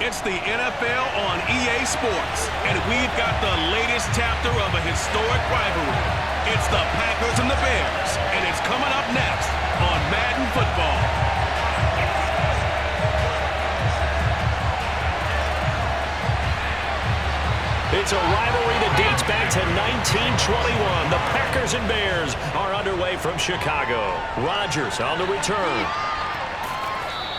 It's the NFL on EA Sports, and we've got the latest chapter of a historic rivalry. It's the Packers and the Bears, and it's coming up next on Madden Football. It's a rivalry that dates back to 1921. The Packers and Bears are underway from Chicago. Rodgers on the return.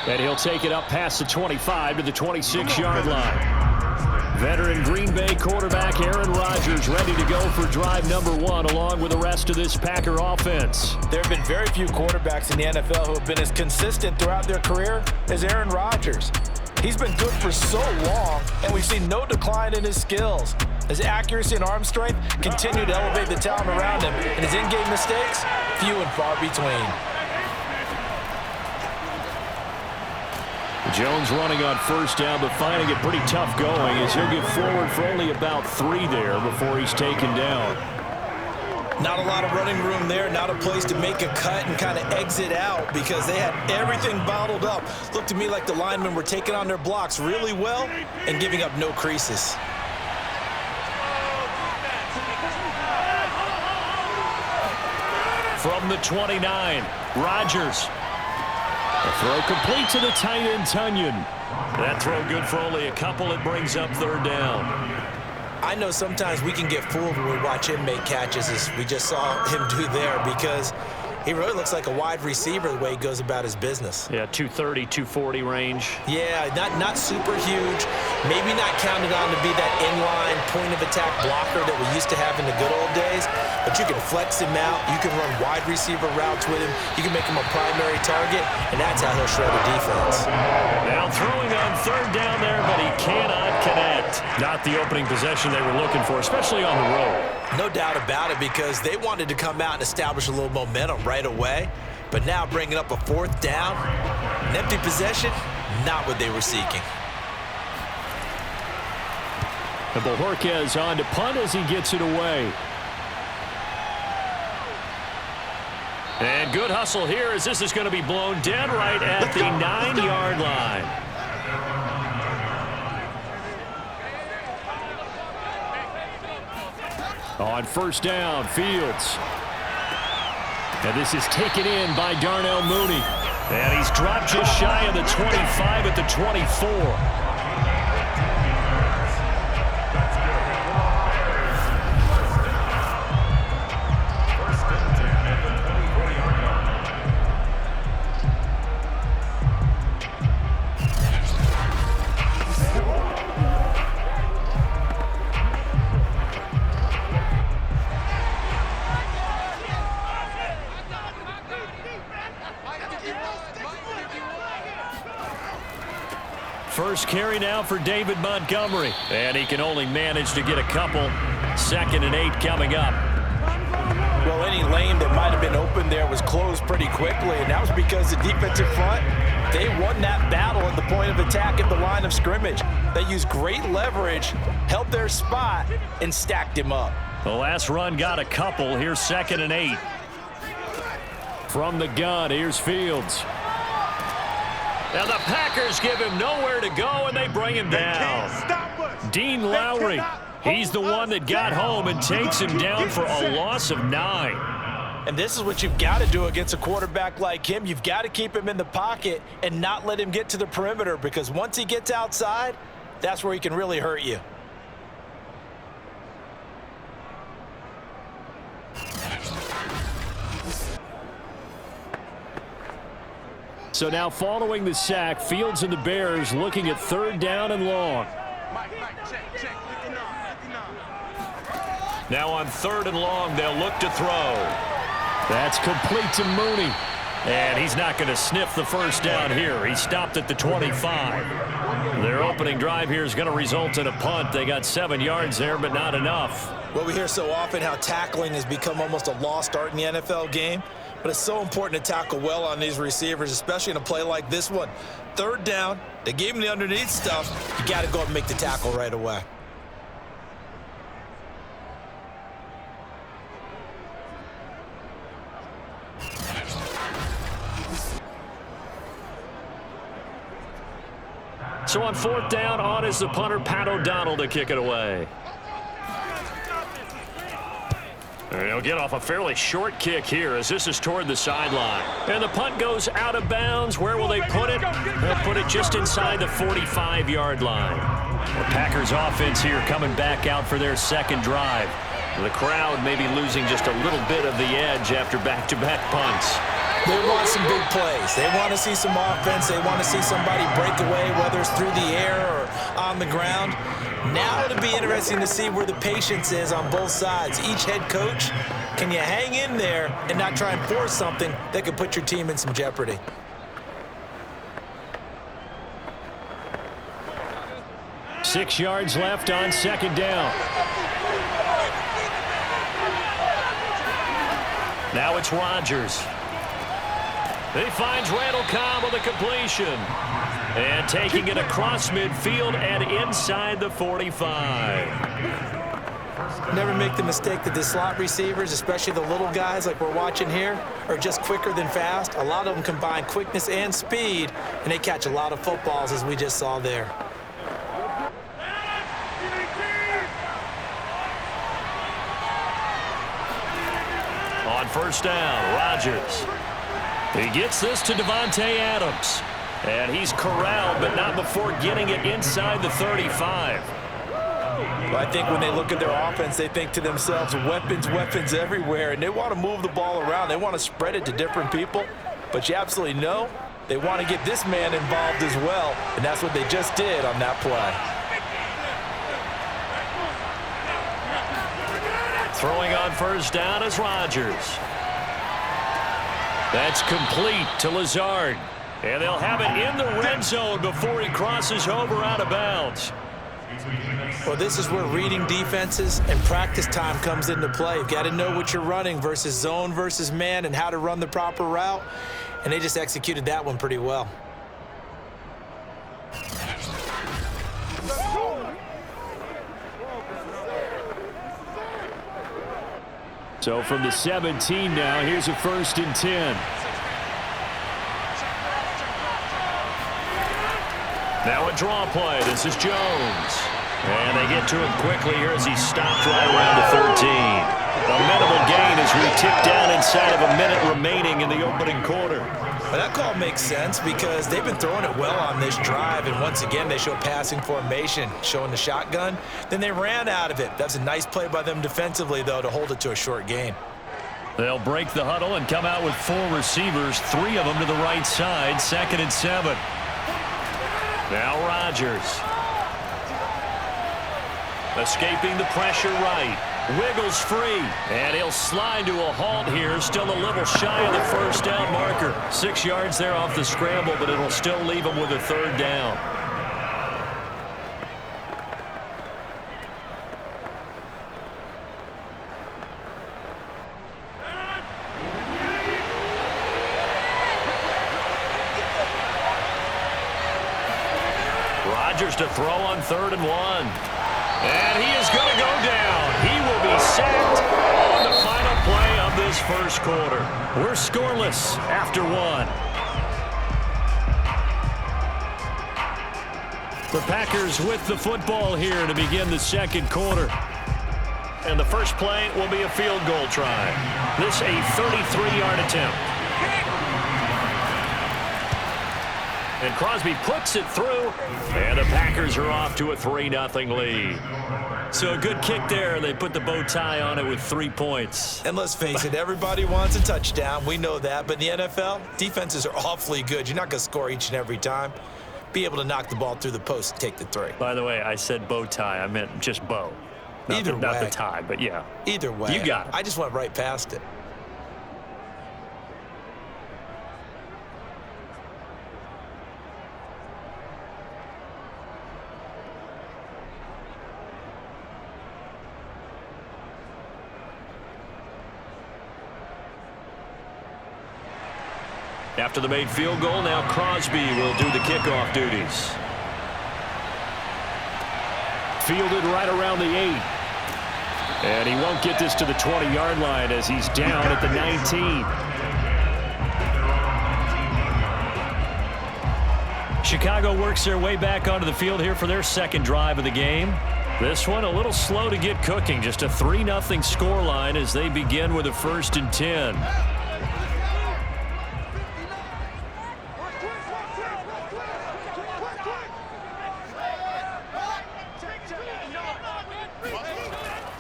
And he'll take it up past the 25 to the 26-yard line. Veteran Green Bay quarterback Aaron Rodgers ready to go for drive number 1 along with the rest of this Packer offense. There have been very few quarterbacks in the NFL who have been as consistent throughout their career as Aaron Rodgers. He's been good for so long, and we've seen no decline in his skills. His accuracy and arm strength continue to elevate the talent around him, and his in-game mistakes, few and far between. Jones running on first down, but finding it pretty tough going as he'll get forward for only about 3 there before he's taken down. Not a lot of running room there, not a place to make a cut and kind of exit out because they had everything bottled up. Looked to me like the linemen were taking on their blocks really well and giving up no creases. From the 29, Rodgers. A throw complete to the tight end, Tunyon. That throw good for only a couple. It brings up third down. I know sometimes we can get fooled when we watch him make catches, as we just saw him do there, because he really looks like a wide receiver the way he goes about his business. Yeah, 230, 240 range. Yeah, not super huge. Maybe not counted on to be that inline point-of-attack blocker that we used to have in the good old days. But you can flex him out. You can run wide receiver routes with him. You can make him a primary target, and that's how he'll shred a defense. Now throwing on third down there, but he cannot connect. Not the opening possession they were looking for, especially on the road. No doubt about it, because they wanted to come out and establish a little momentum right away. But now bringing up a fourth down, an empty possession, not what they were seeking. And Bojorquez on to punt as he gets it away. And good hustle here as this is going to be blown dead right at the 9-yard line. On first down, Fields. And this is taken in by Darnell Mooney. And he's dropped just shy of the 25 at the 24. First carry now for David Montgomery. And he can only manage to get a couple. 2nd and 8 coming up. Well, any lane that might have been open there was closed pretty quickly, and that was because the defensive front, they won that battle at the point of attack at the line of scrimmage. They used great leverage, held their spot, and stacked him up. The last run got a couple. Here's 2nd and 8. From the gun, here's Fields. Now the Packers give him nowhere to go, and they bring him down. Dean Lowry, he's the one that got home and takes him down for a loss of 9. And this is what you've got to do against a quarterback like him. You've got to keep him in the pocket and not let him get to the perimeter, because once he gets outside, that's where he can really hurt you. So now following the sack, Fields and the Bears looking at third down and long. Now on 3rd and long, they'll look to throw. That's complete to Mooney. And he's not going to sniff the first down here. He stopped at the 25. Their opening drive here is going to result in a punt. They got 7 yards there, but not enough. Well, we hear so often how tackling has become almost a lost art in the NFL game. But it's so important to tackle well on these receivers, especially in a play like this one. 3rd down, they gave him the underneath stuff. You got to go and make the tackle right away. So on 4th down, on is the punter, Pat O'Donnell, to kick it away. And he'll get off a fairly short kick here as this is toward the sideline. And the punt goes out of bounds. Where will they put it? They'll put it just inside the 45-yard line. The Packers offense here coming back out for their second drive. The crowd may be losing just a little bit of the edge after back-to-back punts. They want some big plays. They want to see some offense. They want to see somebody break away, whether it's through the air or on the ground. Now it'll be interesting to see where the patience is on both sides. Each head coach, can you hang in there and not try and force something that could put your team in some jeopardy? Six yards left on 2nd down. Now it's Rodgers. He finds Randall Cobb with a completion. And taking it across midfield and inside the 45. Never make the mistake that the slot receivers, especially the little guys like we're watching here, are just quicker than fast. A lot of them combine quickness and speed, and they catch a lot of footballs, as we just saw there. On 1st down, Rodgers. He gets this to Devontae Adams. And he's corralled, but not before getting it inside the 35. Well, I think when they look at their offense, they think to themselves, weapons, weapons everywhere, and they want to move the ball around. They want to spread it to different people. But you absolutely know they want to get this man involved as well, and that's what they just did on that play. Throwing on 1st down is Rodgers. That's complete to Lazard. And they'll have it in the red zone before he crosses over out of bounds. Well, this is where reading defenses and practice time comes into play. You've got to know what you're running versus zone versus man and how to run the proper route. And they just executed that one pretty well. So from the 17 now, here's a 1st and 10. Now a draw play. This is Jones. And they get to him quickly here as he stopped right around the 13. A minimal gain as we tick down inside of a minute remaining in the opening quarter. Well, that call makes sense because they've been throwing it well on this drive, and once again they show passing formation, showing the shotgun. Then they ran out of it. That's a nice play by them defensively, though, to hold it to a short gain. They'll break the huddle and come out with 4 receivers, 3 of them to the right side, 2nd and 7. Now Rodgers. Escaping the pressure right. Wiggles free. And he'll slide to a halt here. Still a little shy of the 1st down marker. 6 yards there off the scramble, but it'll still leave him with a 3rd down. Rodgers to throw on 3rd and 1. And he is going to go down. He will be sacked on the final play of this 1st quarter. We're scoreless after 1. The Packers with the football here to begin the 2nd quarter. And the first play will be a field goal try. This a 33-yard attempt. And Crosby puts it through, and the Packers are off to a 3-0 lead. So a good kick there. They put the bow tie on it with 3 points. And let's face it, everybody wants a touchdown. We know that. But in the NFL, defenses are awfully good. You're not going to score each and every time. Be able to knock the ball through the post and take the 3. By the way, I said bow tie. I meant just bow. Not the tie, but yeah. Either way. You got it. I just went right past it. After the made field goal, now Crosby will do the kickoff duties. Fielded right around the 8. And he won't get this to the 20-yard line as he's down at the 19. Chicago works their way back onto the field here for their second drive of the game. This one a little slow to get cooking. Just a 3-0 scoreline as they begin with a 1st and 10.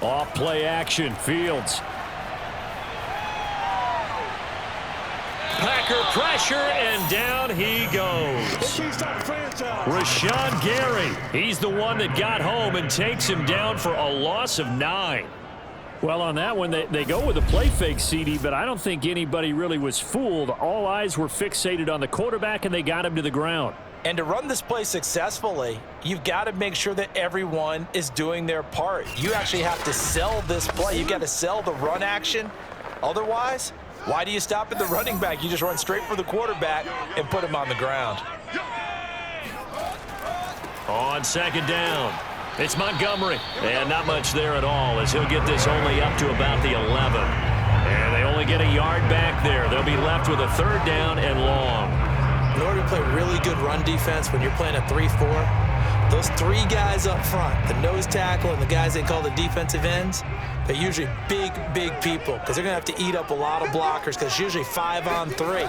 Off play action. Fields. Packer pressure, and down he goes. Rashawn Gary. He's the one that got home and takes him down for a loss of 9. Well, on that one, they go with a play fake, CD, but I don't think anybody really was fooled. All eyes were fixated on the quarterback, and they got him to the ground. And to run this play successfully, you've got to make sure that everyone is doing their part. You actually have to sell this play. You've got to sell the run action. Otherwise, why do you stop at the running back? You just run straight for the quarterback and put him on the ground. On 2nd down, it's Montgomery. And not much there at all as he'll get this only up to about the 11. And they only get a yard back there. They'll be left with a 3rd down and long. In order to play really good run defense when you're playing a 3-4, those 3 guys up front, the nose tackle and the guys they call the defensive ends, they're usually big people because they're going to have to eat up a lot of blockers because it's usually 5-on-3.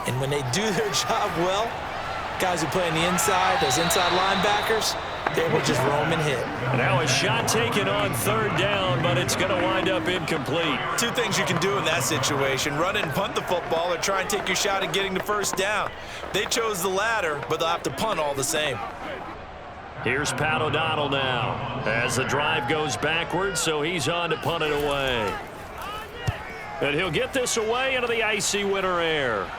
And when they do their job well, guys who play on the inside, those inside linebackers, they will just roam and hit. Now a shot taken on 3rd down, but it's going to wind up incomplete. 2 things you can do in that situation: run and punt the football, or try and take your shot at getting the 1st down. They chose the latter, but they'll have to punt all the same. Here's Pat O'Donnell now as the drive goes backwards, so he's on to punt it away. And he'll get this away into the icy winter air.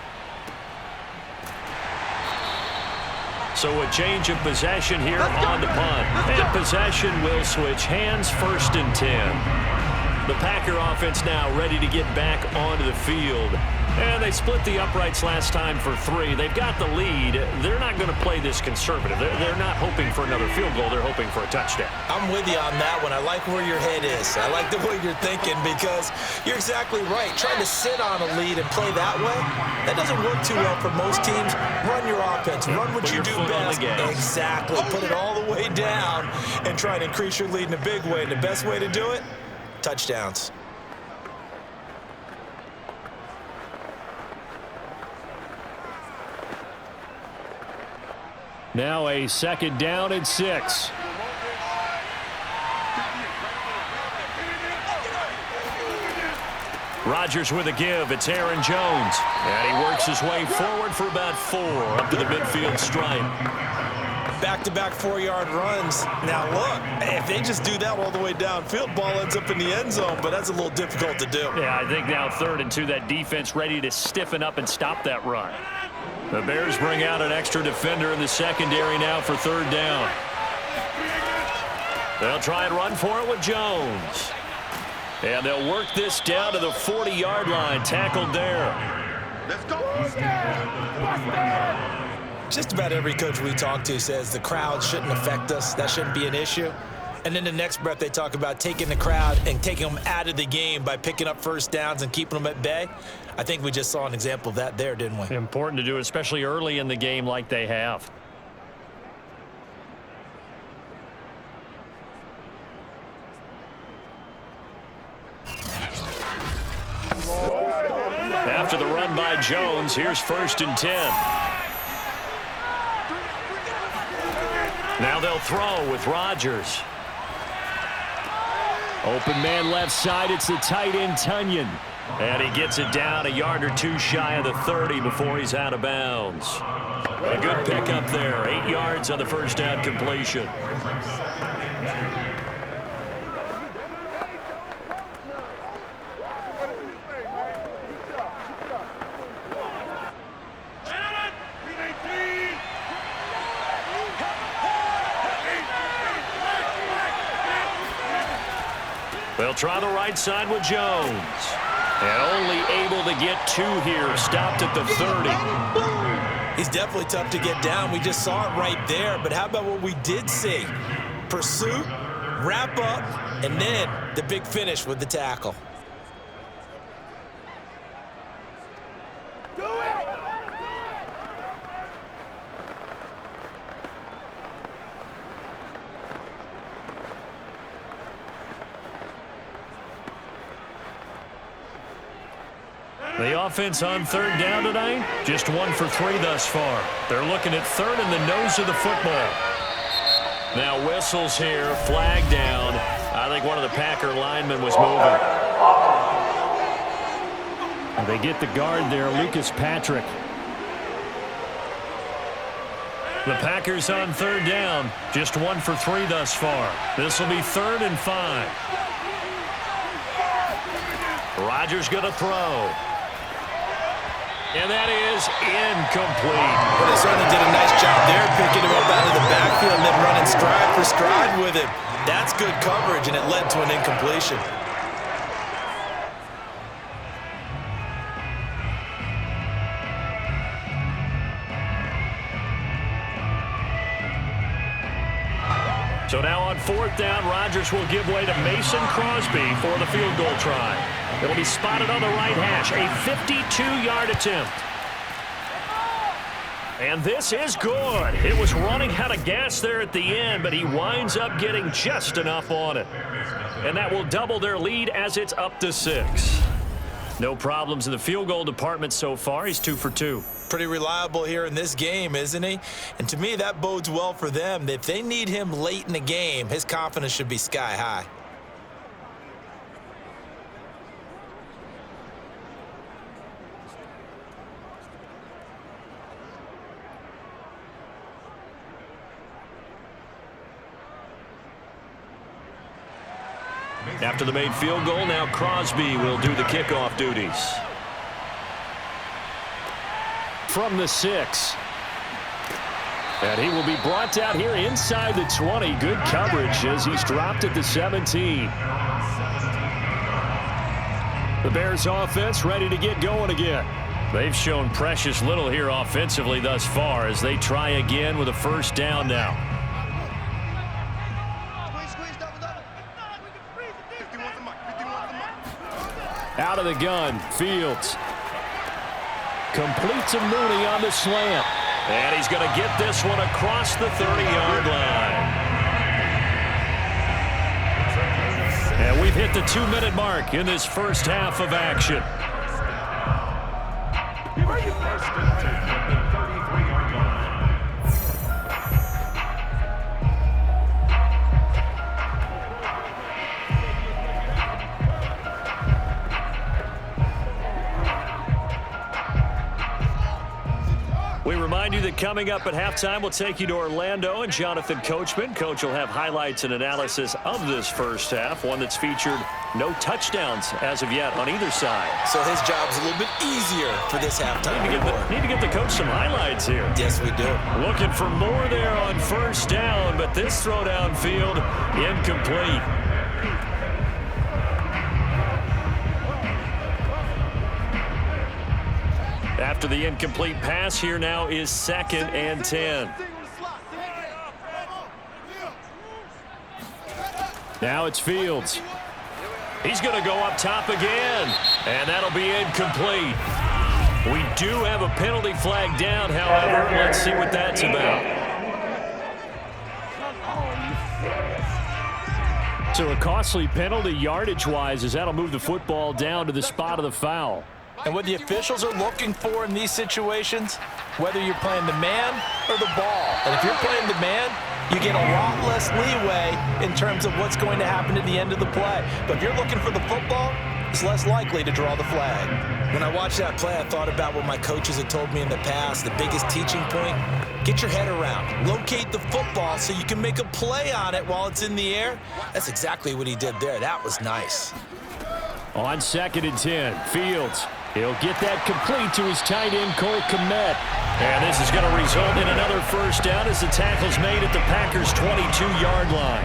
So a change of possession here on the punt. And possession will switch hands, 1st and 10. The Packer offense now ready to get back onto the field. And they split the uprights last time for 3. They've got the lead. They're not going to play this conservative. They're not hoping for another field goal. They're hoping for a touchdown. I'm with you on that one. I like where your head is. I like the way you're thinking because you're exactly right. Trying to sit on a lead and play that way, that doesn't work too well for most teams. Run your offense. Run what you do best. Exactly. Put it all the way down and try to increase your lead in a big way. And the best way to do it, touchdowns. Now a 2nd down and 6. Rodgers with a give. It's Aaron Jones. And he works his way forward for about 4 up to the midfield stripe. Back-to-back 4-yard runs. Now, look, if they just do that all the way downfield, ball ends up in the end zone, but that's a little difficult to do. Yeah, I think now 3rd and 2, that defense ready to stiffen up and stop that run. The Bears bring out an extra defender in the secondary now for 3rd down. They'll try and run for it with Jones. And they'll work this down to the 40-yard line. Tackled there. Let's go. Just about every coach we talk to says the crowd shouldn't affect us. That shouldn't be an issue. And then the next breath they talk about taking the crowd and taking them out of the game by picking up 1st downs and keeping them at bay. I think we just saw an example of that there, didn't we? Important to do, especially early in the game like they have. After the run by Jones, here's 1st and 10. Now they'll throw with Rodgers. Open man left side. It's the tight end, Tunyon. And he gets it down a yard or 2 shy of the 30 before he's out of bounds. A good pickup there. 8 yards on the 1st down completion. They'll try the right side with Jones. And only able to get 2 here. Stopped at the 30. He's definitely tough to get down. We just saw it right there. But how about what we did see? Pursuit, wrap up, and then the big finish with the tackle. The offense on third down tonight, just 1 for 3 thus far. They're looking at third in the nose of the football. Now whistles here, flag down. I think one of the Packer linemen was moving. They get the guard there, Lucas Patrick. The Packers on third down, just 1 for 3 thus far. This will be 3rd and 5. Rodgers going to throw. And that is incomplete. But they certainly did a nice job there, picking him up out of the backfield and then running stride for stride with him. That's good coverage, and it led to an incompletion. So now on 4th down, Rodgers will give way to Mason Crosby for the field goal try. It'll be spotted on the right hash, a 52-yard attempt. And this is good. It was running out of gas there at the end, but he winds up getting just enough on it. And that will double their lead as it's up to 6. No problems in the field goal department so far. He's 2 for 2. Pretty reliable here in this game, isn't he? And to me, that bodes well for them. If they need him late in the game, his confidence should be sky high. After the made field goal, now Crosby will do the kickoff duties. From the 6. And he will be brought down here inside the 20. Good coverage as he's dropped at the 17. The Bears offense ready to get going again. They've shown precious little here offensively thus far as they try again with a 1st down now. Out of the gun, Fields. Completes a Mooney on the slant. And he's going to get this one across the 30-yard line. And we've hit the 2-minute mark in this first half of action. We remind you that coming up at halftime, we'll take you to Orlando and Jonathan Coachman. Coach will have highlights and analysis of this first half, one that's featured no touchdowns as of yet on either side. So his job's a little bit easier for this halftime. Need to get the coach some highlights here. Yes, we do. Looking for more there on 1st down, but this throw downfield incomplete. After the incomplete pass, here now is 2nd and 10. Now it's Fields. He's going to go up top again, and that'll be incomplete. We do have a penalty flag down, however. Let's see what that's about. So a costly penalty yardage-wise as that'll move the football down to the spot of the foul. And what the officials are looking for in these situations, whether you're playing the man or the ball. And if you're playing the man, you get a lot less leeway in terms of what's going to happen at the end of the play. But if you're looking for the football, it's less likely to draw the flag. When I watched that play, I thought about what my coaches had told me in the past. The biggest teaching point, get your head around. Locate the football so you can make a play on it while it's in the air. That's exactly what he did there. That was nice. On 2nd and 10, Fields. He'll get that complete to his tight end, Cole Kmet. And this is going to result in another 1st down as the tackle's made at the Packers' 22-yard line.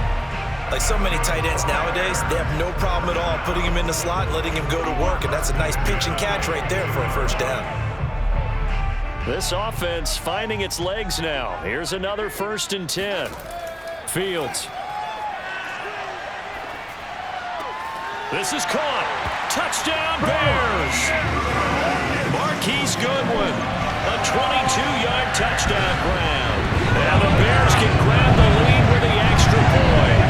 Like so many tight ends nowadays, they have no problem at all putting him in the slot and letting him go to work. And that's a nice pitch and catch right there for a 1st down. This offense finding its legs now. Here's another 1st and 10. Fields. This is caught. Touchdown, Bears! Marquise Goodwin, a 22-yard touchdown grab. Now the Bears can grab the lead with the extra point.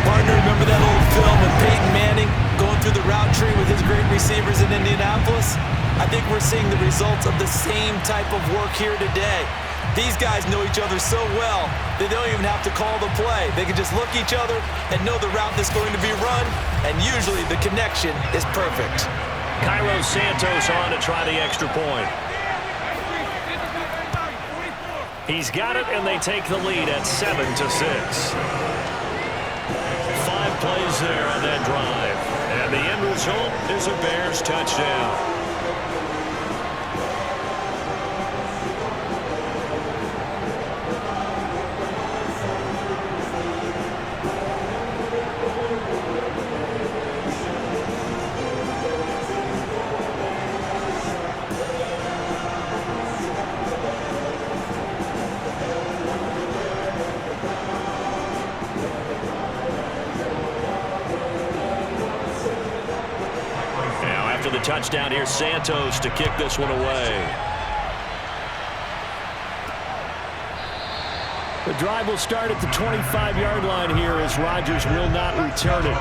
Partner, remember that old film of Peyton Manning going through the route tree with his great receivers in Indianapolis? I think we're seeing the results of the same type of work here today. These guys know each other so well that they don't even have to call the play. They can just look each other and know the route that's going to be run, and usually the connection is perfect. Cairo Santos on to try the extra point. He's got it, and they take the lead at 7-6. 5 plays there on that drive. And the end result is a Bears touchdown. The touchdown here, Santos to kick this one away. The drive will start at the 25-yard line here as Rodgers will not return it.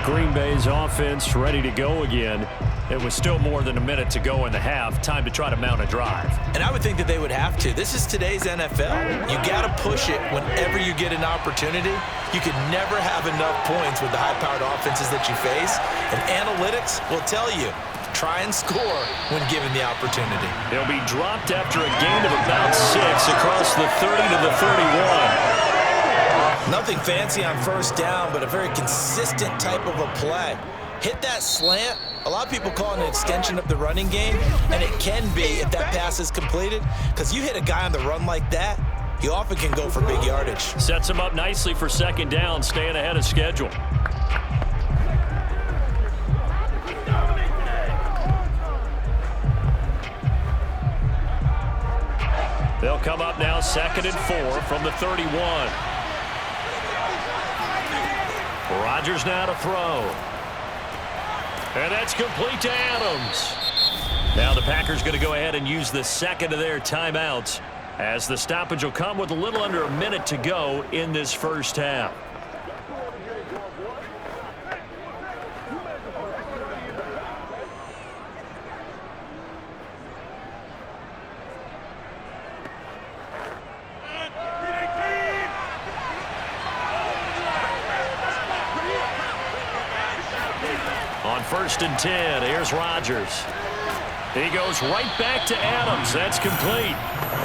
Green Bay's offense ready to go again. It was still more than a minute to go in the half. Time to try to mount a drive. And I would think that they would have to. This is today's NFL. You got to push it whenever you get an opportunity. You can never have enough points with the high-powered offenses that you face. And analytics will tell you, try and score when given the opportunity. They'll be dropped after a gain of about 6 across the 30 to the 31. Nothing fancy on first down, but a very consistent type of a play. Hit that slant. A lot of people call it an extension of the running game, and it can be if that pass is completed, because you hit a guy on the run like that, he often can go for big yardage. Sets him up nicely for second down, staying ahead of schedule. They'll come up now 2nd and 4 from the 31. Rodgers now to throw. And that's complete to Adams. Now the Packers going to go ahead and use the second of their timeouts, as the stoppage will come with a little under a minute to go in this first half. On 1st and 10, here's Rodgers. He goes right back to Adams. That's complete.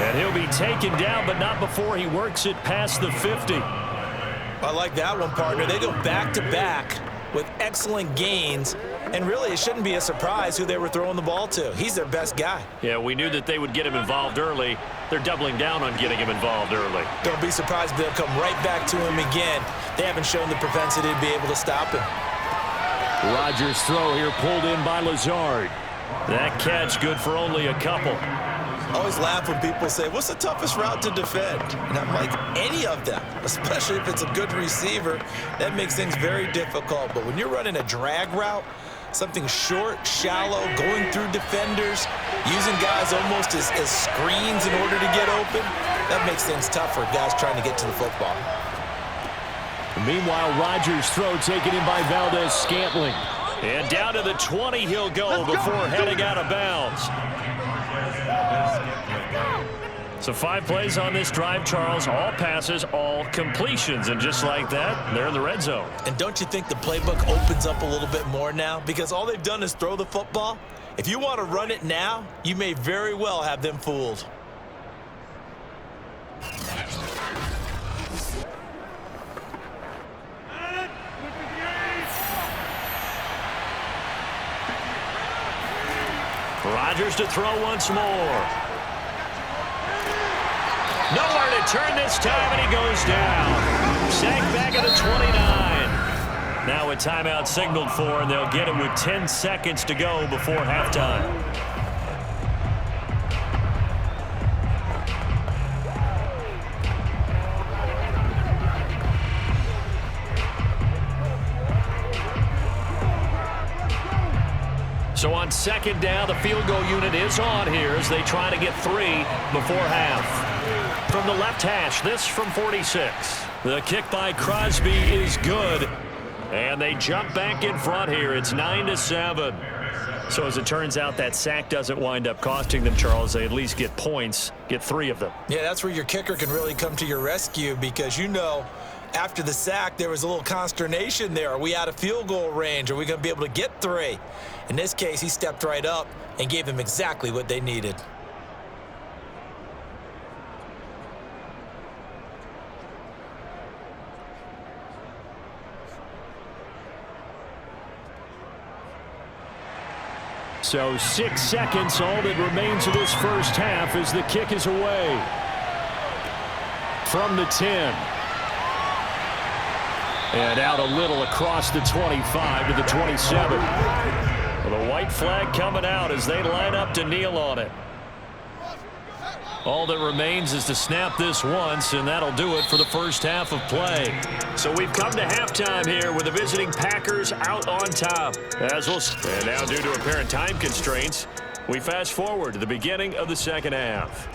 And he'll be taken down, but not before he works it past the 50. I like that one, partner. They go back-to-back with excellent gains. And really, it shouldn't be a surprise who they were throwing the ball to. He's their best guy. Yeah, we knew that they would get him involved early. They're doubling down on getting him involved early. Don't be surprised if they'll come right back to him again. They haven't shown the propensity to be able to stop him. Rodgers' throw here pulled in by Lazard. That catch good for only a couple. I always laugh when people say, what's the toughest route to defend? And I'm like, any of them, especially if it's a good receiver. That makes things very difficult. But when you're running a drag route, something short, shallow, going through defenders, using guys almost as screens in order to get open, that makes things tough for guys trying to get to the football. Meanwhile, Rodgers' throw taken in by Valdez-Scantling. And down to the 20 he'll go before heading out of bounds. So 5 plays on this drive, Charles. All passes, all completions. And just like that, they're in the red zone. And don't you think the playbook opens up a little bit more now? Because all they've done is throw the football. If you want to run it now, you may very well have them fooled. Rodgers to throw once more. Nowhere to turn this time, and he goes down. Sacked back at the 29. Now a timeout signaled for, and they'll get it with 10 seconds to go before halftime. So on second down, the field goal unit is on here as they try to get 3 before half. From the left hash, this from 46. The kick by Crosby is good. And they jump back in front here. It's 9-7. So as it turns out, that sack doesn't wind up costing them, Charles. They at least get points, get 3 of them. Yeah, that's where your kicker can really come to your rescue because, you know, after the sack, there was a little consternation there. Are we out of field goal range? Are we going to be able to get 3? In this case, he stepped right up and gave them exactly what they needed. So 6 seconds, all that remains of this first half as the kick is away. From the 10. And out a little across the 25 to the 27. Well, the white flag coming out as they line up to kneel on it. All that remains is to snap this once, and that'll do it for the first half of play. So we've come to halftime here with the visiting Packers out on top. And now due to apparent time constraints, we fast forward to the beginning of the second half.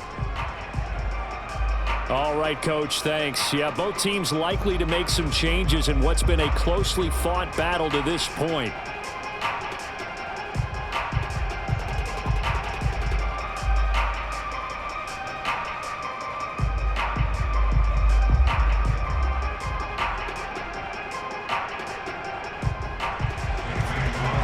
All right, Coach, thanks. Yeah, both teams likely to make some changes in what's been a closely fought battle to this point.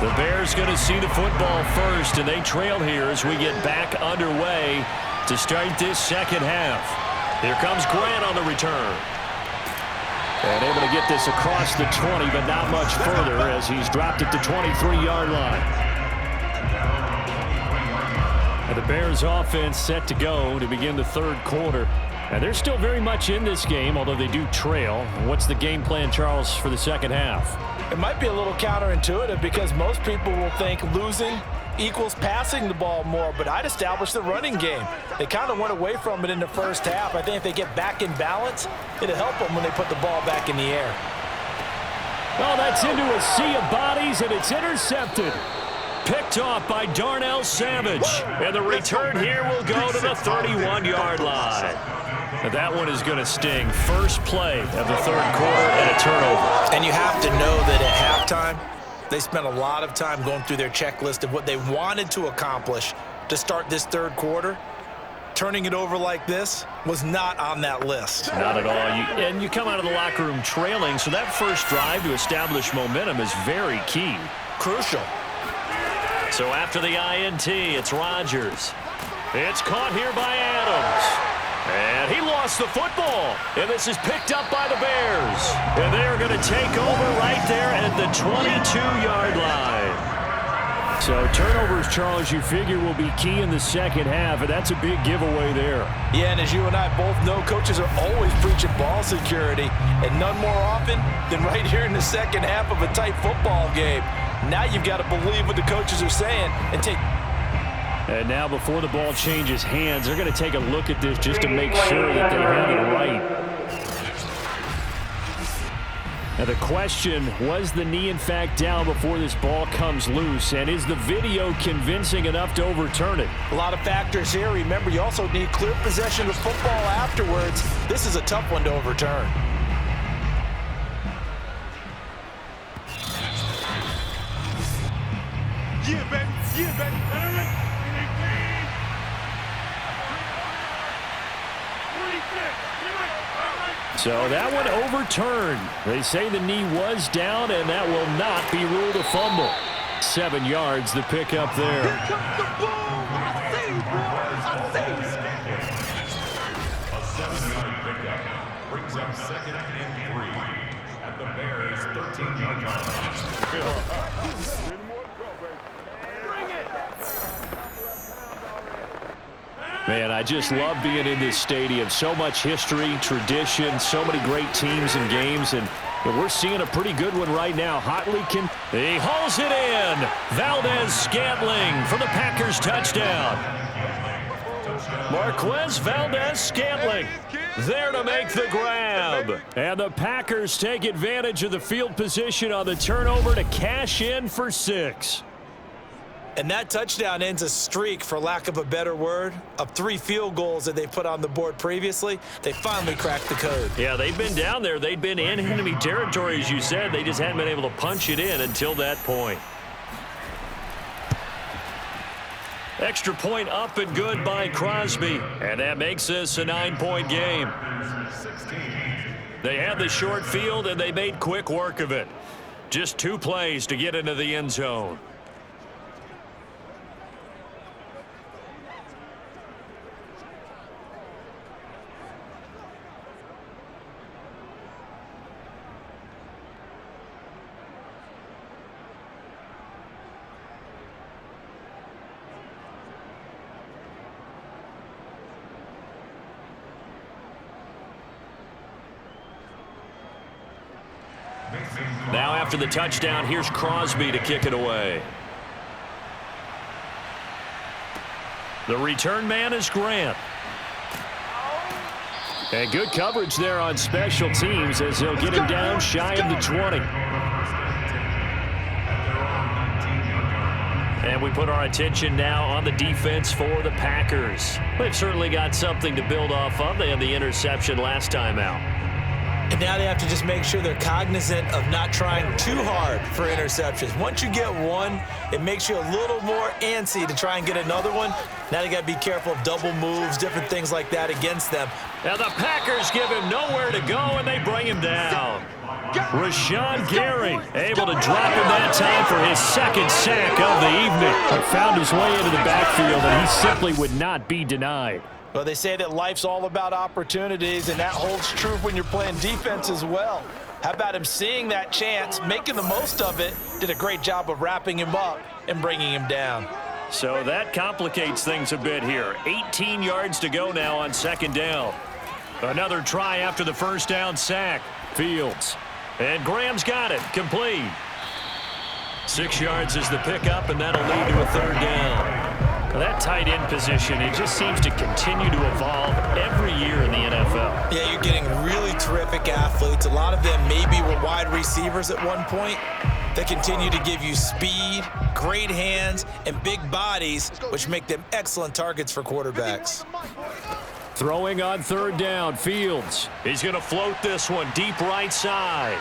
The Bears going to see the football first, and they trail here as we get back underway to start this second half. Here comes Grant on the return. And able to get this across the 20, but not much further as he's dropped at the 23-yard line. And the Bears offense set to go to begin the third quarter. And they're still very much in this game, although they do trail. What's the game plan, Charles, for the second half? It might be a little counterintuitive because most people will think losing equals passing the ball more, but I'd establish the running game. They kind of went away from it in the first half. I think if they get back in balance, it'll help them when they put the ball back in the air. Well, that's into a sea of bodies, and it's intercepted. Picked off by Darnell Savage. And the return here will go to the 31-yard line. That one is going to sting. First play of the third quarter and a turnover. And you have to know that at halftime, they spent a lot of time going through their checklist of what they wanted to accomplish to start this third quarter. Turning it over like this was not on that list. Not at all. And you come out of the locker room trailing, so that first drive to establish momentum is very key. Crucial. So after the INT, it's Rodgers. It's caught here by Adams. And he lost the football. And this is picked up by the Bears. And they're going to take over right there at the 22-yard line. So turnovers, Charles, you figure will be key in the second half, and that's a big giveaway there. Yeah, and as you and I both know, coaches are always preaching ball security, and none more often than right here in the second half of a tight football game. Now you've got to believe what the coaches are saying and take. And now before the ball changes hands, they're going to take a look at this just to make sure that they have it right. Now the question, was the knee in fact down before this ball comes loose? And is the video convincing enough to overturn it? A lot of factors here. Remember, you also need clear possession of football afterwards. This is a tough one to overturn. Yeah, baby. Yeah, baby. So that one overturned. They say the knee was down, and that will not be ruled a fumble. 7 yards, the pickup there. Here comes the ball. I see, bro. I see. A 7-yard pickup brings up 2nd and 3 at the Bears' 13-yard line. Man, I just love being in this stadium. So much history, tradition, so many great teams and games, and we're seeing a pretty good one right now. He hauls it in. Valdez-Scantling for the Packers touchdown. Marquez Valdez-Scantling there to make the grab. And the Packers take advantage of the field position on the turnover to cash in for 6. And that touchdown ends a streak, for lack of a better word, of 3 field goals that they put on the board previously. They finally cracked the code. Yeah, they've been down there. They'd been in enemy territory, as you said. They just hadn't been able to punch it in until that point. Extra point up and good by Crosby. And that makes this a 9-point game. They had the short field, and they made quick work of it. Just 2 plays to get into the end zone. Now after the touchdown, here's Crosby to kick it away. The return man is Grant. And good coverage there on special teams as they'll get him down shy of the 20. And we put our attention now on the defense for the Packers. They've certainly got something to build off of. They had the interception last time out. And now they have to just make sure they're cognizant of not trying too hard for interceptions. Once you get one, it makes you a little more antsy to try and get another one. Now they got to be careful of double moves, different things like that against them. Now the Packers give him nowhere to go, and they bring him down. Rashawn Gary able to drop him that time for his 2nd sack of the evening. He found his way into the backfield, and he simply would not be denied. Well, they say that life's all about opportunities, and that holds true when you're playing defense as well. How about him seeing that chance, making the most of it, did a great job of wrapping him up and bringing him down. So that complicates things a bit here. 18 yards to go now on 2nd down. Another try after the 1st down sack. Fields. And Graham's got it. Complete. 6 yards is the pickup, and that'll lead to a 3rd down. That tight end position, it just seems to continue to evolve every year in the NFL. Yeah, you're getting really terrific athletes. A lot of them maybe were wide receivers at one point. They continue to give you speed, great hands, and big bodies, which make them excellent targets for quarterbacks. Throwing on 3rd down, Fields. He's going to float this one deep right side.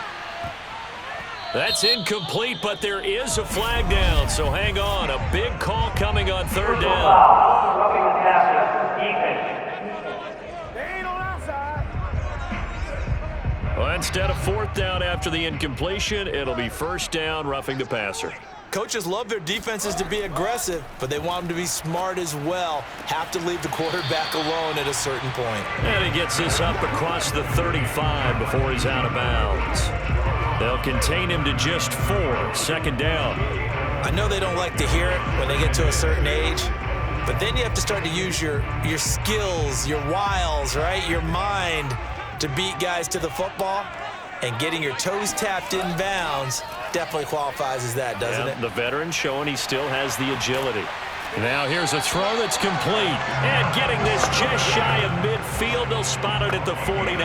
That's incomplete, but there is a flag down, so hang on. A big call coming on 3rd down. Well, instead of 4th down after the incompletion, it'll be 1st down, roughing the passer. Coaches love their defenses to be aggressive, but they want them to be smart as well. Have to leave the quarterback alone at a certain point. And he gets this up across the 35 before he's out of bounds. They'll contain him to just 4, 2nd down. I know they don't like to hear it when they get to a certain age, but then you have to start to use your skills, your wiles, right? Your mind to beat guys to the football, and getting your toes tapped in bounds definitely qualifies as that, doesn't it? The veteran showing he still has the agility. Now here's a throw that's complete. And getting this just shy of midfield, they'll spot it at the 49.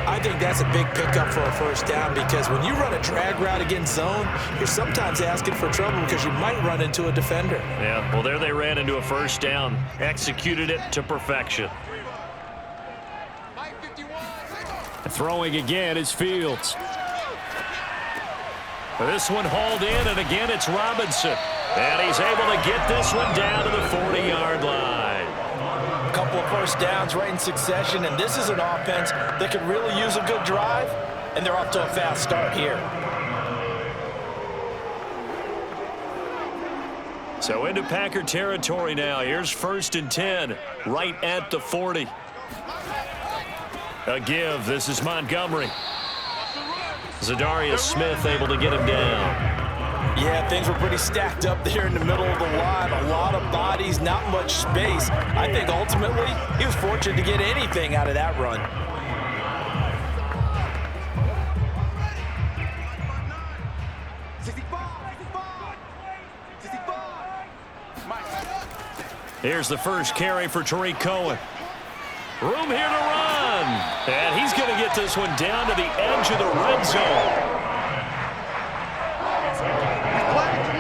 I think that's a big pickup for a 1st down, because when you run a drag route against zone, you're sometimes asking for trouble because you might run into a defender. Yeah, well, there they ran into a 1st down, executed it to perfection. Throwing again is Fields. This one hauled in, and again it's Robinson. And he's able to get this one down to the 40-yard line. A couple of 1st downs right in succession, and this is an offense that could really use a good drive, and they're off to a fast start here. So into Packer territory now. Here's 1st and 10, right at the 40. A give. This is Montgomery. Zadarius Smith able to get him down. Yeah, things were pretty stacked up there in the middle of the line. A lot of bodies, not much space. I think ultimately he was fortunate to get anything out of that run. Here's the first carry for Tariq Cohen. Room here to run. And he's going to get this one down to the edge of the red zone.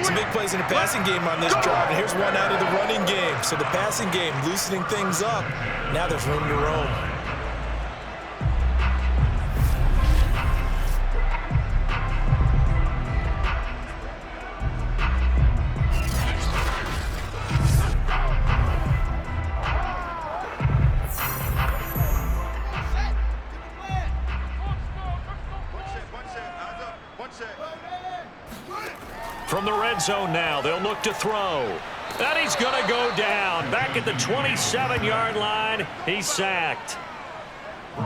Some big plays in the passing game on this drive, and here's one out of the running game. So the passing game loosening things up. Now there's room to roam. red zone now. They'll look to throw. And he's going to go down. Back at the 27-yard line, he's sacked.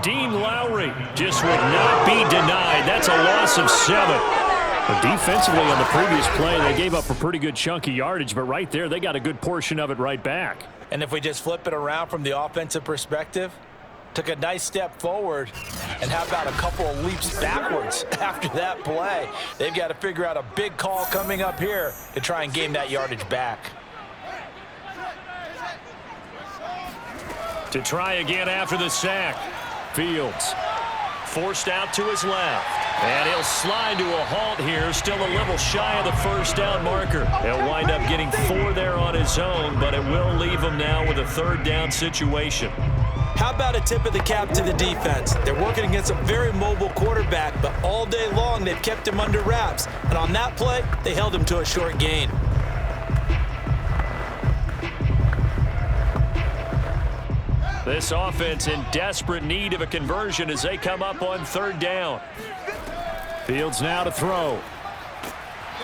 Dean Lowry just would not be denied. That's a loss of 7. But defensively on the previous play, they gave up a pretty good chunk of yardage, but right there, they got a good portion of it right back. And if we just flip it around from the offensive perspective, took a nice step forward, and how about a couple of leaps backwards after that play? They've got to figure out a big call coming up here to try and gain that yardage back. To try again after the sack. Fields forced out to his left. And he'll slide to a halt here, still a little shy of the first down marker. He'll wind up getting 4 there on his own, but it will leave him now with a third down situation. How about a tip of the cap to the defense? They're working against a very mobile quarterback, but all day long they've kept him under wraps. And on that play, they held him to a short gain. This offense in desperate need of a conversion as they come up on third down. Fields now to throw.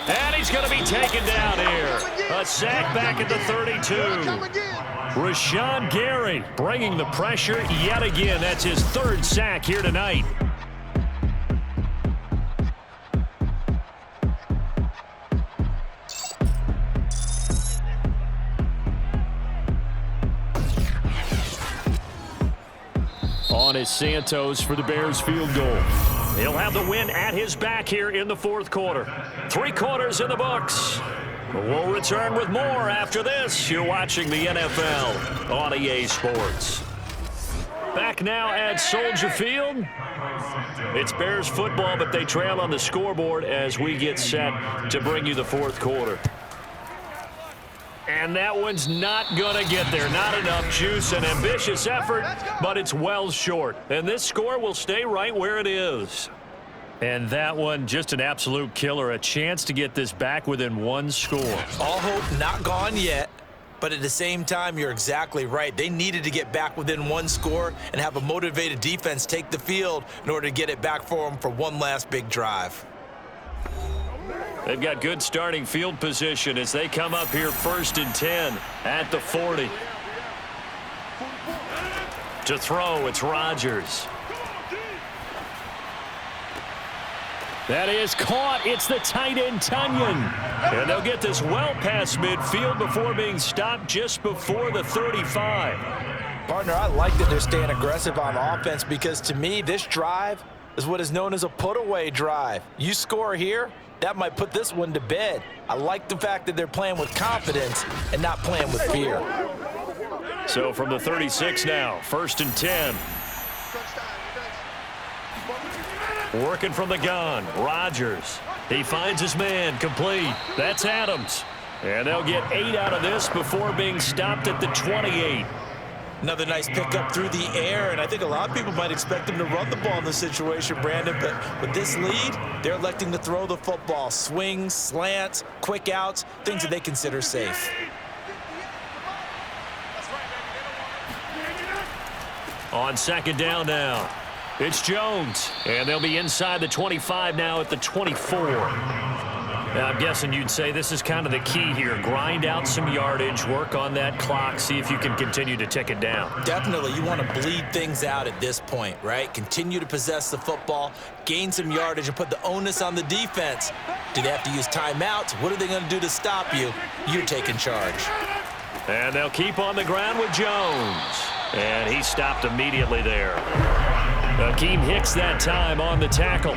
And he's going to be taken down here. A sack back at the 32. Rashawn Gary bringing the pressure yet again. That's his 3rd sack here tonight. On is Santos for the Bears field goal. He'll have the win at his back here in the 4th quarter. 3 quarters in the books. We'll return with more after this. You're watching the NFL on EA Sports. Back now at Soldier Field. It's Bears football, but they trail on the scoreboard as we get set to bring you the 4th quarter. And that one's not going to get there. Not enough juice, an ambitious effort, but it's well short. And this score will stay right where it is. And that one, just an absolute killer. A chance to get this back within 1 score. All hope not gone yet, but at the same time, you're exactly right. They needed to get back within 1 score and have a motivated defense take the field in order to get it back for them for one last big drive. They've got good starting field position as they come up here 1st and 10 at the 40. To throw, it's Rodgers. That is caught. It's the tight end, Tunyon. And they'll get this well past midfield before being stopped just before the 35. Partner, I like that they're staying aggressive on offense because to me, this drive is what is known as a put-away drive. You score here, that might put this one to bed. I like the fact that they're playing with confidence and not playing with fear. So from the 36 now, 1st and 10. Working from the gun, Rodgers. He finds his man, complete. That's Adams. And they'll get 8 out of this before being stopped at the 28. Another nice pickup through the air, and I think a lot of people might expect him to run the ball in this situation, Brandon, but with this lead, they're electing to throw the football. Swings, slants, quick outs, things that they consider safe. On 2nd down now, it's Jones, and they'll be inside the 25 now at the 24. Now, I'm guessing you'd say this is kind of the key here. Grind out some yardage, work on that clock, see if you can continue to tick it down. Definitely. You want to bleed things out at this point, right? Continue to possess the football, gain some yardage, and put the onus on the defense. Do they have to use timeouts? What are they going to do to stop you? You're taking charge. And they'll keep on the ground with Jones. And he stopped immediately there. Akeem Hicks that time on the tackle.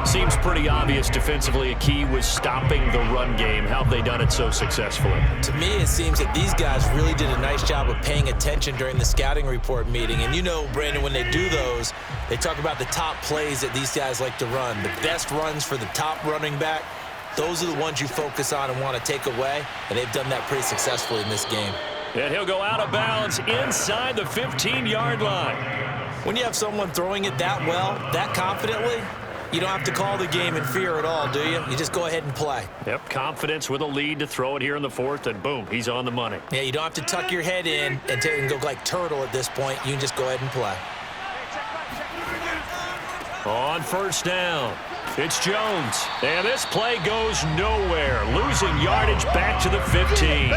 Seems pretty obvious defensively a key was stopping the run game. How have they done it so successfully? To me, it seems that these guys really did a nice job of paying attention during the scouting report meeting. And you know, Brandon, when they do those, they talk about the top plays that these guys like to run. The best runs for the top running back, those are the ones you focus on and want to take away. And they've done that pretty successfully in this game. And he'll go out of bounds inside the 15-yard line. When you have someone throwing it that well, that confidently, you don't have to call the game in fear at all, do you? You just go ahead and play. Yep, confidence with a lead to throw it here in the 4th, and boom, he's on the money. Yeah, you don't have to tuck your head in and go like turtle at this point. You can just go ahead and play. On first down, it's Jones. And this play goes nowhere. Losing yardage back to the 15.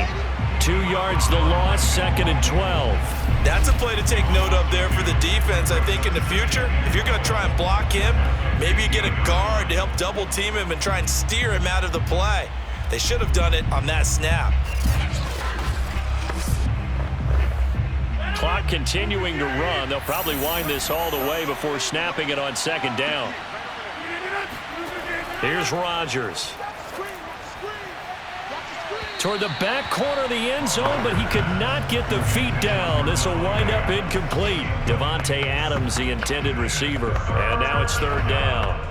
2 yards the loss, 2nd and 12. That's a play to take note of there for the defense. I think in the future, if you're going to try and block him, maybe you get a guard to help double team him and try and steer him out of the play. They should have done it on that snap. Clock continuing to run. They'll probably wind this all the way before snapping it on 2nd down. Here's Rodgers. Toward the back corner of the end zone, but he could not get the feet down. This will wind up incomplete. Devontae Adams, the intended receiver. And now it's 3rd down.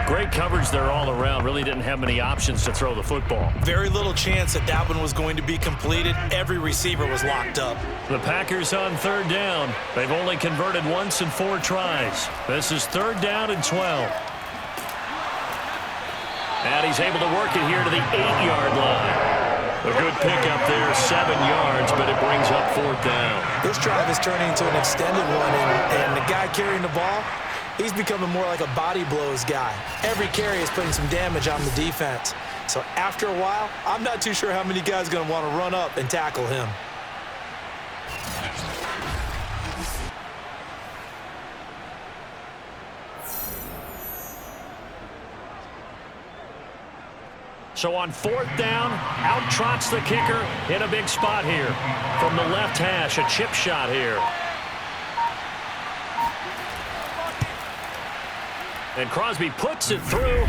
Great coverage there all around. Really didn't have many options to throw the football. Very little chance that that one was going to be completed. Every receiver was locked up. The Packers on 3rd down. They've only converted once in 4 tries. This is 3rd down and 12. And he's able to work it here to the 8-yard line. A good pickup there, 7 yards, but it brings up 4th down. This drive is turning into an extended one, and the guy carrying the ball, he's becoming more like a body blows guy. Every carry is putting some damage on the defense. So after a while, I'm not too sure how many guys are going to want to run up and tackle him. So on 4th down, out trots the kicker in a big spot here. From the left hash, a chip shot here. And Crosby puts it through,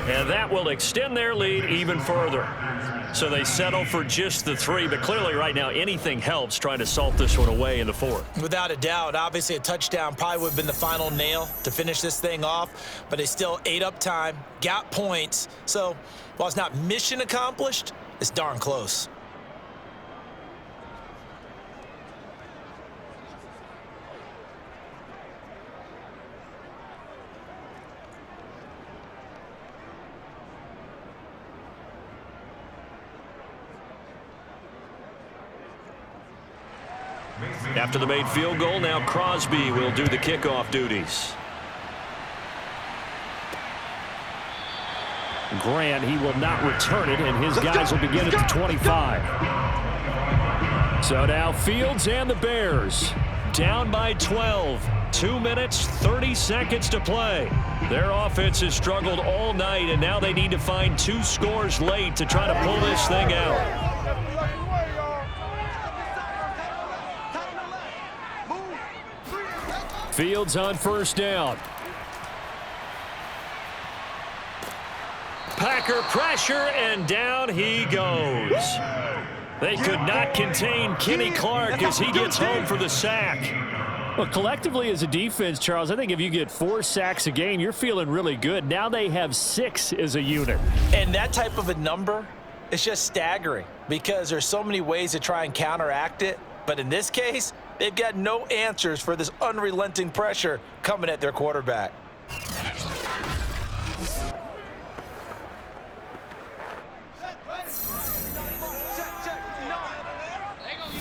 and that will extend their lead even further. So they settle for just the 3, but clearly right now anything helps trying to salt this one away in the 4th. Without a doubt, obviously a touchdown probably would have been the final nail to finish this thing off, but they still ate up time, got points. So while it's not mission accomplished, it's darn close. After the made field goal, now Crosby will do the kickoff duties. Grant, he will not return it, and his guys will begin at the 25. So now Fields and the Bears down by 12. 2 minutes, 30 seconds to play. Their offense has struggled all night, and now they need to find 2 scores late to try to pull this thing out. Fields on first down. Packer pressure, and down he goes. They could not contain Kenny Clark as he gets home for the sack. Well, collectively as a defense, Charles, I think if you get 4 sacks a game, you're feeling really good. Now they have 6 as a unit. And that type of a number is just staggering because there's so many ways to try and counteract it. But in this case, they've got no answers for this unrelenting pressure coming at their quarterback.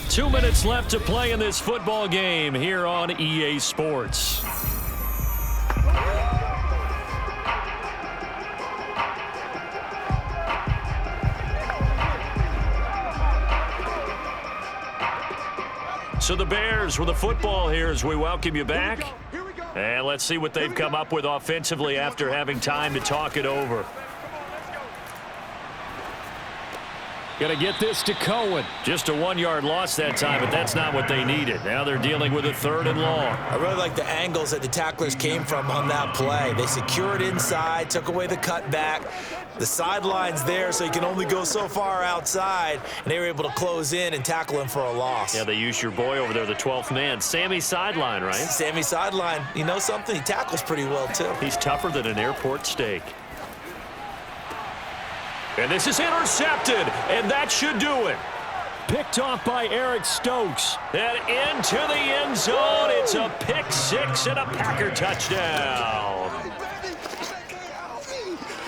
Two minutes left to play in this football game here on EA Sports. So the Bears with the football here as we welcome you back. And let's see what they've come up with offensively after having time to talk it over. Going to get this to Cohen. Just a 1-yard loss that time, but that's not what they needed. Now they're dealing with a 3rd and long. I really like the angles that the tacklers came from on that play. They secured inside, took away the cutback. The sideline's there, so you can only go so far outside, and they were able to close in and tackle him for a loss. Yeah, they used your boy over there, the 12th man. Sammy Sideline, right? Sammy Sideline. You know something? He tackles pretty well, too. He's tougher than an airport steak. And this is intercepted, and that should do it. Picked off by Eric Stokes. And into the end zone. It's a pick 6 and a Packer touchdown.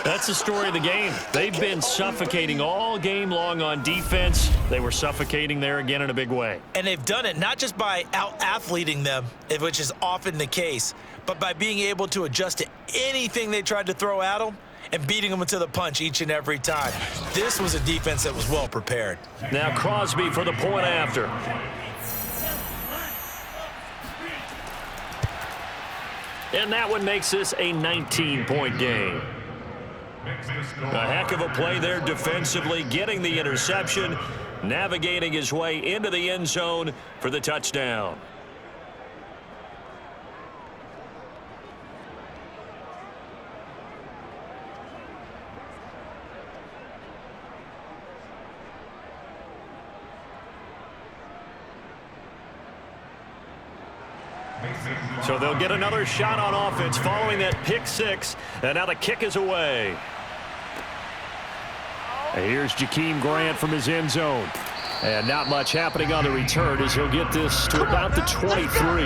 That's the story of the game. They've been suffocating all game long on defense. They were suffocating there again in a big way. And they've done it not just by out-athleting them, which is often the case, but by being able to adjust to anything they tried to throw at them and beating them to the punch each and every time. This was a defense that was well prepared. Now Crosby for the point after. And that one makes this a 19-point game. A heck of a play there defensively, getting the interception, navigating his way into the end zone for the touchdown. So they'll get another shot on offense following that pick six, and now the kick is away. And here's Jakeem Grant from his end zone. And not much happening on the return as he'll get this to about the 23.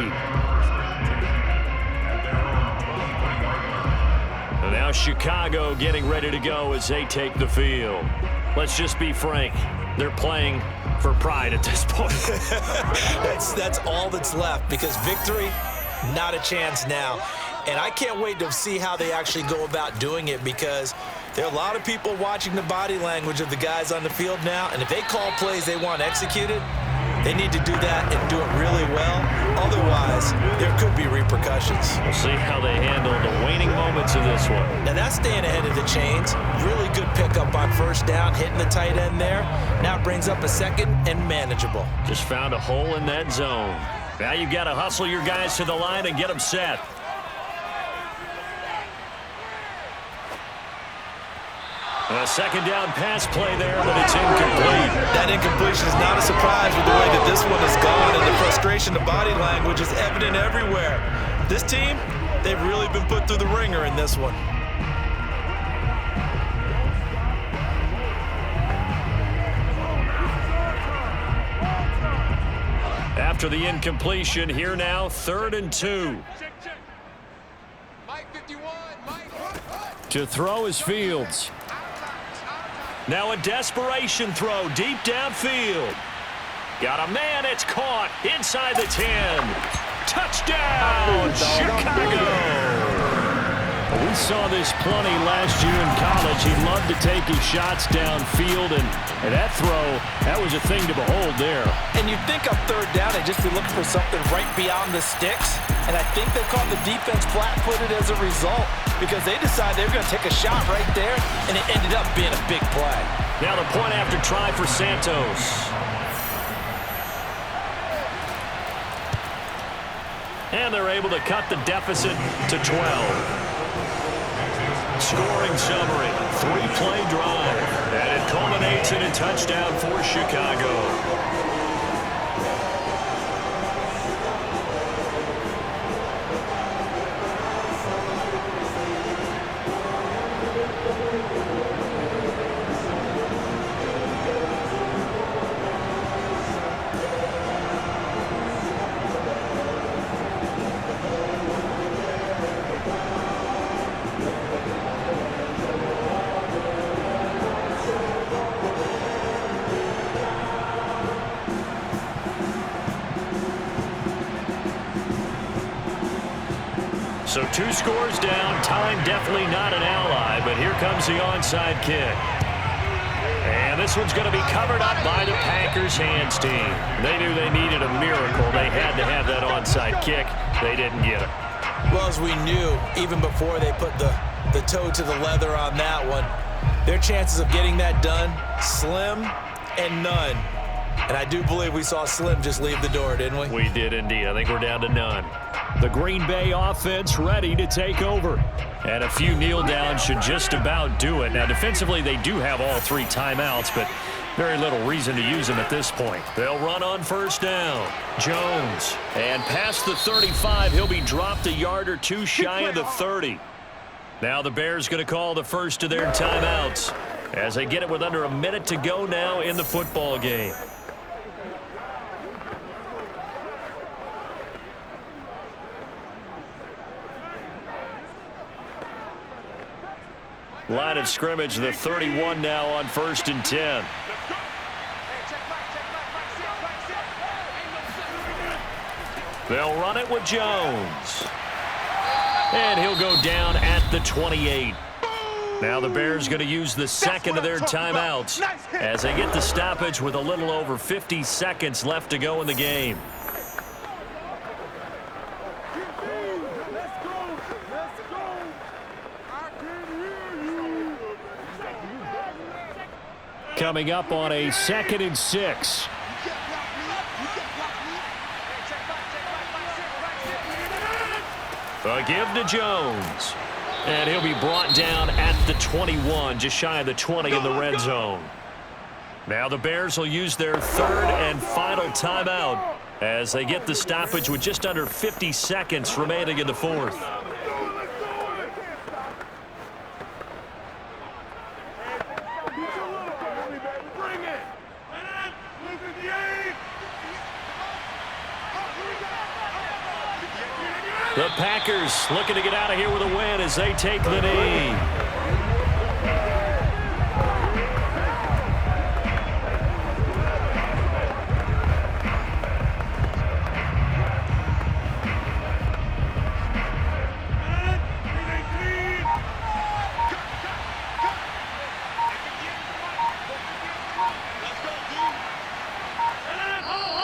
And now Chicago getting ready to go as they take the field. Let's just be frank. They're playing for pride at this point. That's all that's left, because victory, not a chance now. And I can't wait to see how they actually go about doing it, because there are a lot of people watching the body language of the guys on the field now, and if they call plays they want executed, they need to do that and do it really well. Otherwise, there could be repercussions. We'll see how they handle the waning moments of this one. Now that's staying ahead of the chains. Really good pickup on first down, hitting the tight end there. Now it brings up a second and manageable. Just found a hole in that zone. Now you've got to hustle your guys to the line and get them set. A second down pass play there, but it's incomplete. That incompletion is not a surprise with the way that this one has gone, and the frustration, the body language is evident everywhere. This team, they've really been put through the ringer in this one. After the incompletion, here now, 3rd and 2. To throw is Fields. Now a desperation throw deep downfield. Got a man, it's caught inside the 10. Touchdown, Chicago! We saw this plenty last year in college. He loved to take his shots downfield, and that throw, that was a thing to behold there. And you'd think on third down they'd just be looking for something right beyond the sticks, and I think they caught the defense flat-footed as a result, because they decided they were going to take a shot right there, and it ended up being a big play. Now the point after try for Santos. And they're able to cut the deficit to 12. Scoring summary, 3-play drive, and it culminates in a touchdown for Chicago. So 2 scores down, time definitely not an ally, but here comes the onside kick. And this one's going to be covered up by the Packers hands team. They knew they needed a miracle. They had to have that onside kick. They didn't get it. Well, as we knew, even before they put the toe to the leather on that one, their chances of getting that done, slim and none. And I do believe we saw Slim just leave the door, didn't we? We did indeed. I think we're down to none. The Green Bay offense ready to take over. And a few kneel downs should just about do it. Now, defensively, they do have all 3 timeouts, but very little reason to use them at this point. They'll run on first down. Jones. And past the 35, he'll be dropped a yard or 2 shy of the 30. Now the Bears going to call the first of their timeouts as they get it with under a minute to go now in the football game. Line of scrimmage, the 31 now on 1st and 10. They'll run it with Jones. And he'll go down at the 28. Now the Bears going to use the second of their timeouts as they get the stoppage with a little over 50 seconds left to go in the game. Coming up on a 2nd and 6. A give to Jones. And he'll be brought down at the 21, just shy of the 20 in the red zone. Now the Bears will use their 3rd and final timeout as they get the stoppage with just under 50 seconds remaining in the 4th. The Packers looking to get out of here with a win as they take the knee.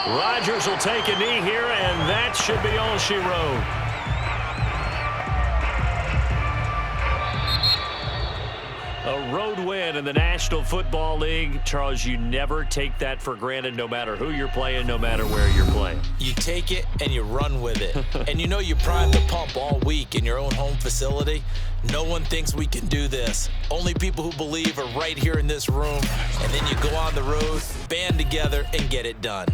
Rodgers will take a knee here, and that should be all she wrote. A road win in the National Football League. Charles, you never take that for granted, no matter who you're playing, no matter where you're playing. You take it and you run with it. And you know you primed the pump all week in your own home facility. No one thinks we can do this. Only people who believe are right here in this room. And then you go on the road, band together, and get it done.